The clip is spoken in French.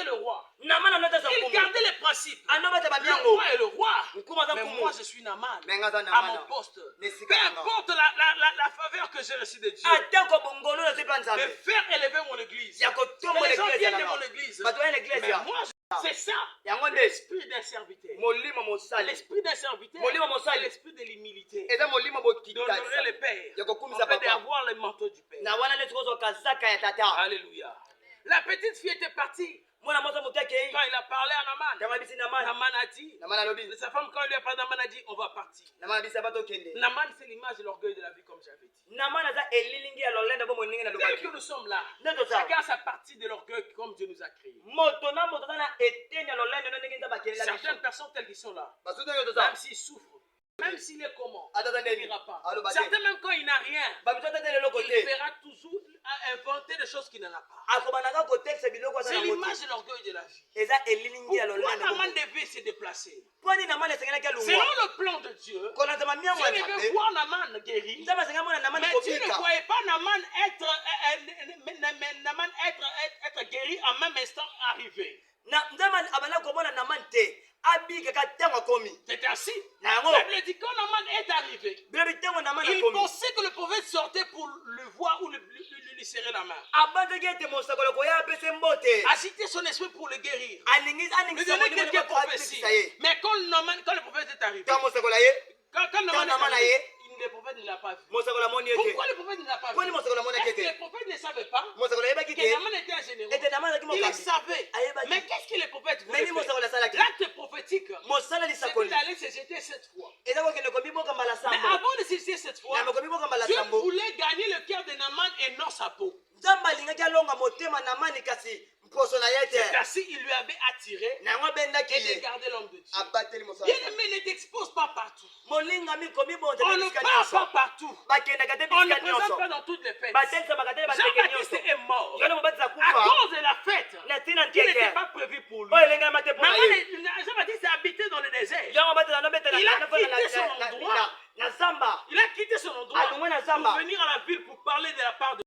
le roi. Il Il gardait les principes. Le roi est le roi. Mais moi, je suis Naaman. À mon poste. Peu importe la faveur que j'ai reçue de Dieu. De faire élever mon église. Les gens viennent de mon église. Mais moi, c'est ça. L'esprit d'un serviteur. L'esprit d'un serviteur. Et l'esprit de l'humilité. D'honorer le Père. En fait, d'avoir le manteau du Père. Alléluia. La petite fille était partie. Quand il a parlé à Naaman, Naaman a dit, sa femme quand il lui a parlé, Naaman a dit, on va partir. Naaman, c'est l'image de l'orgueil de la vie, comme j'avais dit. Tel que nous sommes là, chacun a sa partie de l'orgueil comme Dieu nous a créés. Certaines personnes telles qu'ils sont là, même s'ils souffrent, même s'il est comment, il n'ira pas. Certains même quand il n'a rien, il fera toujours inventer des choses qu'il n'en a pas. C'est l'image de l'orgueil de la vie. Pourquoi Naaman devait se déplacer? Selon le plan de Dieu, Dieu devait voir Naaman guéri, mais Dieu ne voyait pas Naaman être guéri en même instant arrivé. C'est ainsi. La Bible dit quand Naaman est arrivé, il pensait que le prophète sortait pour le voir ou lui serrer la main. Agiter son esprit pour le guérir. Lui donner quelques prophéties. Mais quand le prophète est arrivé, quand Naaman est arrivé, le prophète ne l'a pas vu. Pourquoi le prophète ne l'a pas vu? Est-ce que le prophète ne savait pas que Naaman était un généraux? Il le savait. Mais qu'est-ce que le prophète voulait faire? L'acte prophétique, c'est qu'il allait se jeter 7 fois. Mais avant de se jeter 7 fois, Dieu voulait gagner le cœur de Naaman et non sa peau. C'est ainsi il lui avait attiré et de garder l'homme de Dieu. Bien-aimé, ne t'expose pas partout. On ne part pas partout. On ne présente pas dans toutes les fêtes. Jean-Baptiste est mort à cause de la fête qui n'était pas prévue pour lui. Jean-Baptiste a habité dans le désert. Il a quitté son endroit pour venir à la ville pour parler de la part de